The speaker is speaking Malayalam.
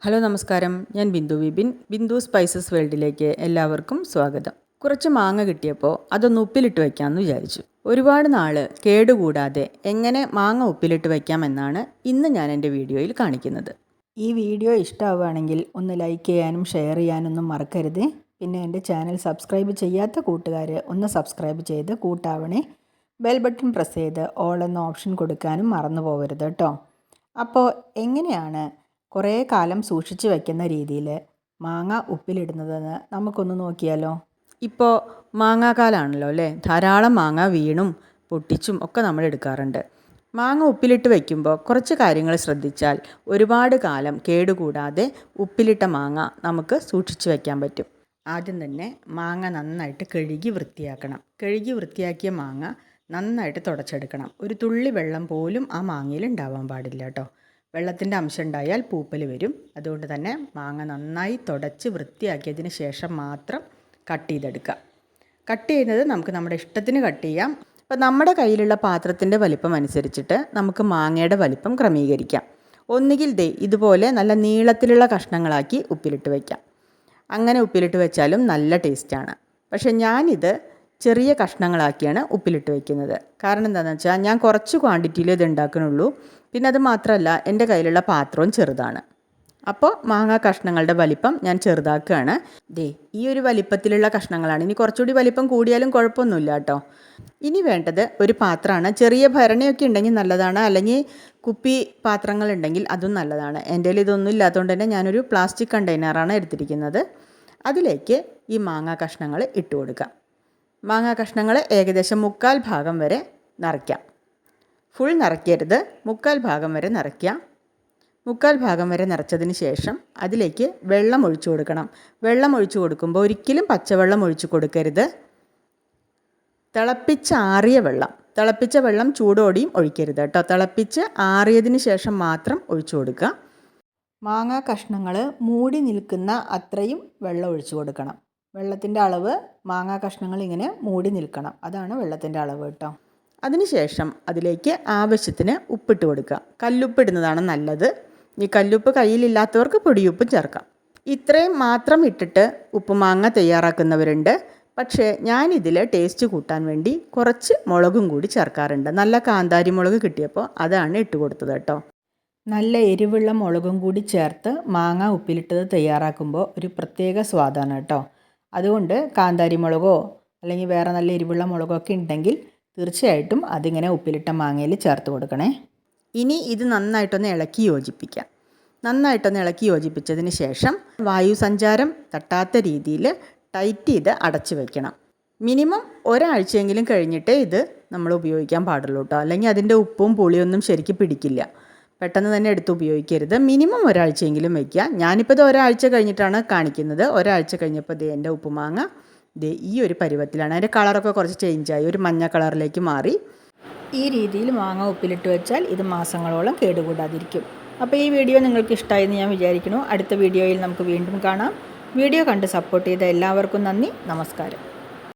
ഹലോ നമസ്കാരം, ഞാൻ ബിന്ദു വിപിൻ. ബിന്ദു സ്പൈസസ് വേൾഡിലേക്ക് എല്ലാവർക്കും സ്വാഗതം. കുറച്ച് മാങ്ങ കിട്ടിയപ്പോൾ അതൊന്ന് ഉപ്പിലിട്ട് വയ്ക്കാമെന്ന് വിചാരിച്ചു. ഒരുപാട് നാൾ കേടുകൂടാതെ എങ്ങനെ മാങ്ങ ഉപ്പിലിട്ട് വയ്ക്കാമെന്നാണ് ഇന്ന് ഞാൻ എൻ്റെ വീഡിയോയിൽ കാണിക്കുന്നത്. ഈ വീഡിയോ ഇഷ്ടമാവുകയാണെങ്കിൽ ഒന്ന് ലൈക്ക് ചെയ്യാനും ഷെയർ ചെയ്യാനൊന്നും മറക്കരുത്. പിന്നെ എൻ്റെ ചാനൽ സബ്സ്ക്രൈബ് ചെയ്യാത്ത കൂട്ടുകാർ ഒന്ന് സബ്സ്ക്രൈബ് ചെയ്ത് കൂട്ടാവണേ. ബെൽ ബട്ടൺ പ്രസ് ചെയ്ത് ഓൾ എന്ന ഓപ്ഷൻ കൊടുക്കാനും മറന്നു പോകരുത് കേട്ടോ. അപ്പോൾ എങ്ങനെയാണ് കുറേ കാലം സൂക്ഷിച്ച് വയ്ക്കുന്ന രീതിയിൽ മാങ്ങ ഉപ്പിലിടുന്നതെന്ന് നമുക്കൊന്ന് നോക്കിയാലോ. ഇപ്പോൾ മാങ്ങാക്കാലാണല്ലോ അല്ലേ, ധാരാളം മാങ്ങ വീണും പൊട്ടിച്ചും ഒക്കെ നമ്മൾ എടുക്കാറുണ്ട്. മാങ്ങ ഉപ്പിലിട്ട് വയ്ക്കുമ്പോൾ കുറച്ച് കാര്യങ്ങൾ ശ്രദ്ധിച്ചാൽ ഒരുപാട് കാലം കേടുകൂടാതെ ഉപ്പിലിട്ട മാങ്ങ നമുക്ക് സൂക്ഷിച്ച് വയ്ക്കാൻ പറ്റും. ആദ്യം തന്നെ മാങ്ങ നന്നായിട്ട് കഴുകി വൃത്തിയാക്കണം. കഴുകി വൃത്തിയാക്കിയ മാങ്ങ നന്നായിട്ട് തുടച്ചെടുക്കണം. ഒരു തുള്ളി വെള്ളം പോലും ആ മാങ്ങയിൽ ഉണ്ടാവാൻ പാടില്ല കേട്ടോ. വെള്ളത്തിൻ്റെ അംശം ഉണ്ടായാൽ പൂപ്പൽ വരും. അതുകൊണ്ട് തന്നെ മാങ്ങ നന്നായി തുടച്ച് വൃത്തിയാക്കിയതിന് ശേഷം മാത്രം കട്ട് ചെയ്തെടുക്കുക. കട്ട് ചെയ്യുന്നത് നമുക്ക് നമ്മുടെ ഇഷ്ടത്തിന് കട്ട് ചെയ്യാം. അപ്പോൾ നമ്മുടെ കയ്യിലുള്ള പാത്രത്തിൻ്റെ വലിപ്പം അനുസരിച്ചിട്ട് നമുക്ക് മാങ്ങയുടെ വലിപ്പം ക്രമീകരിക്കാം. ഒന്നുകിൽ ഇതുപോലെ നല്ല നീളത്തിലുള്ള കഷ്ണങ്ങളാക്കി ഉപ്പിലിട്ട് വയ്ക്കാം. അങ്ങനെ ഉപ്പിലിട്ട് വെച്ചാലും നല്ല ടേസ്റ്റാണ്. പക്ഷേ ഞാനിത് ചെറിയ കഷ്ണങ്ങളാക്കിയാണ് ഉപ്പിലിട്ട് വയ്ക്കുന്നത്. കാരണം എന്താണെന്ന് വെച്ചാൽ ഞാൻ കുറച്ച് ക്വാണ്ടിറ്റിയിൽ ഇത് ഉണ്ടാക്കുന്നുള്ളൂ. പിന്നെ അത് മാത്രമല്ല, എൻ്റെ കയ്യിലുള്ള പാത്രവും ചെറുതാണ്. അപ്പോൾ മാങ്ങ കഷ്ണങ്ങളുടെ വലിപ്പം ഞാൻ ചെറുതാക്കുകയാണ്. ഈ ഒരു വലിപ്പത്തിലുള്ള കഷ്ണങ്ങളാണ്. ഇനി കുറച്ചുകൂടി വലിപ്പം കൂടിയാലും കുഴപ്പമൊന്നുമില്ല കേട്ടോ. ഇനി വേണ്ടത് ഒരു പാത്രമാണ്. ചെറിയ ഭരണിയൊക്കെ ഉണ്ടെങ്കിൽ നല്ലതാണ്, അല്ലെങ്കിൽ കുപ്പി പാത്രങ്ങളുണ്ടെങ്കിൽ അതും നല്ലതാണ്. എൻ്റെ കയ്യിൽ ഇതൊന്നും ഇല്ലാത്തതുകൊണ്ട് തന്നെ ഞാനൊരു പ്ലാസ്റ്റിക് കണ്ടെയ്നറാണ് എടുത്തിരിക്കുന്നത്. അതിലേക്ക് ഈ മാങ്ങ കഷ്ണങ്ങൾ ഇട്ട് കൊടുക്കാം. മാങ്ങ കഷ്ണങ്ങൾ ഏകദേശം 1/4 ഭാഗം വരെ നിറയ്ക്കാം. ഫുൾ നിറയ്ക്കരുത്, 1/4 ഭാഗം വരെ നിറയ്ക്കുക. 1/4 ഭാഗം വരെ നിറച്ചതിന് ശേഷം അതിലേക്ക് വെള്ളം ഒഴിച്ചു കൊടുക്കണം. വെള്ളം ഒഴിച്ചു കൊടുക്കുമ്പോൾ ഒരിക്കലും പച്ചവെള്ളം ഒഴിച്ചു കൊടുക്കരുത്. തിളപ്പിച്ച വെള്ളം ചൂടോടെയും ഒഴിക്കരുത് കേട്ടോ. തിളപ്പിച്ച് ആറിയതിന് ശേഷം മാത്രം ഒഴിച്ചു കൊടുക്കുക. മാങ്ങ കഷ്ണങ്ങൾ മൂടി നിൽക്കുന്ന അത്രയും വെള്ളം ഒഴിച്ചു കൊടുക്കണം. വെള്ളത്തിൻ്റെ അളവ് മാങ്ങ കഷ്ണങ്ങൾ ഇങ്ങനെ മൂടി നിൽക്കണം, അതാണ് വെള്ളത്തിൻ്റെ അളവ് കേട്ടോ. അതിനുശേഷം അതിലേക്ക് ആവശ്യത്തിന് ഉപ്പിട്ട് കൊടുക്കുക. കല്ലുപ്പിടുന്നതാണ് നല്ലത്. ഈ കല്ലുപ്പ് കയ്യിലില്ലാത്തവർക്ക് പൊടിയുപ്പും ചേർക്കാം. ഇത്രയും മാത്രം ഇട്ടിട്ട് ഉപ്പുമാങ്ങ തയ്യാറാക്കുന്നവരുണ്ട്. പക്ഷേ ഞാനിതിൽ ടേസ്റ്റ് കൂട്ടാൻ വേണ്ടി കുറച്ച് മുളകും കൂടി ചേർക്കാറുണ്ട്. നല്ല കാന്താരി മുളക് കിട്ടിയപ്പോൾ അതാണ് ഇട്ട് കൊടുത്തത് കേട്ടോ. നല്ല എരിവുള്ള മുളകും കൂടി ചേർത്ത് മാങ്ങ ഉപ്പിലിട്ടത് തയ്യാറാക്കുമ്പോൾ ഒരു പ്രത്യേക സ്വാദാണ് കേട്ടോ. അതുകൊണ്ട് കാന്താരി മുളകോ അല്ലെങ്കിൽ വേറെ നല്ല എരിവുള്ള മുളകോ ഒക്കെ ഉണ്ടെങ്കിൽ തീർച്ചയായിട്ടും അതിങ്ങനെ ഉപ്പിലിട്ട മാങ്ങയിൽ ചേർത്ത് കൊടുക്കണേ. ഇനി ഇത് നന്നായിട്ടൊന്ന് ഇളക്കി യോജിപ്പിക്കാം. നന്നായിട്ടൊന്ന് ഇളക്കി യോജിപ്പിച്ചതിന് ശേഷം വായു സഞ്ചാരം തട്ടാത്ത രീതിയിൽ ടൈറ്റ് ചെയ്ത് അടച്ചു വയ്ക്കണം. മിനിമം ഒരാഴ്ചയെങ്കിലും കഴിഞ്ഞിട്ടേ ഇത് നമ്മൾ ഉപയോഗിക്കാൻ പാടുള്ളൂ കേട്ടോ. അല്ലെങ്കിൽ അതിൻ്റെ ഉപ്പും പുളിയൊന്നും ശരിക്കും പിടിക്കില്ല. പെട്ടെന്ന് തന്നെ എടുത്ത് ഉപയോഗിക്കരുത്. മിനിമം ഒരാഴ്ചയെങ്കിലും വയ്ക്കുക. ഞാനിപ്പോൾ ഇത് ഒരാഴ്ച കഴിഞ്ഞിട്ടാണ് കാണിക്കുന്നത്. ഒരാഴ്ച കഴിഞ്ഞപ്പോൾ എൻ്റെ ഉപ്പുമാങ്ങ ഈ ഒരു പരുവത്തിലാണ്. അതിൻ്റെ കളറൊക്കെ കുറച്ച് ചേഞ്ചായി, ഒരു മഞ്ഞ കളറിലേക്ക് മാറി. ഈ രീതിയിൽ മാങ്ങ ഉപ്പിലിട്ട് വെച്ചാൽ ഇത് മാസങ്ങളോളം കേടുകൂടാതിരിക്കും. അപ്പോൾ ഈ വീഡിയോ നിങ്ങൾക്ക് ഇഷ്ടമായെന്ന് ഞാൻ വിചാരിക്കുന്നു. അടുത്ത വീഡിയോയിൽ നമുക്ക് വീണ്ടും കാണാം. വീഡിയോ കണ്ട് സപ്പോർട്ട് ചെയ്ത എല്ലാവർക്കും നന്ദി. നമസ്കാരം.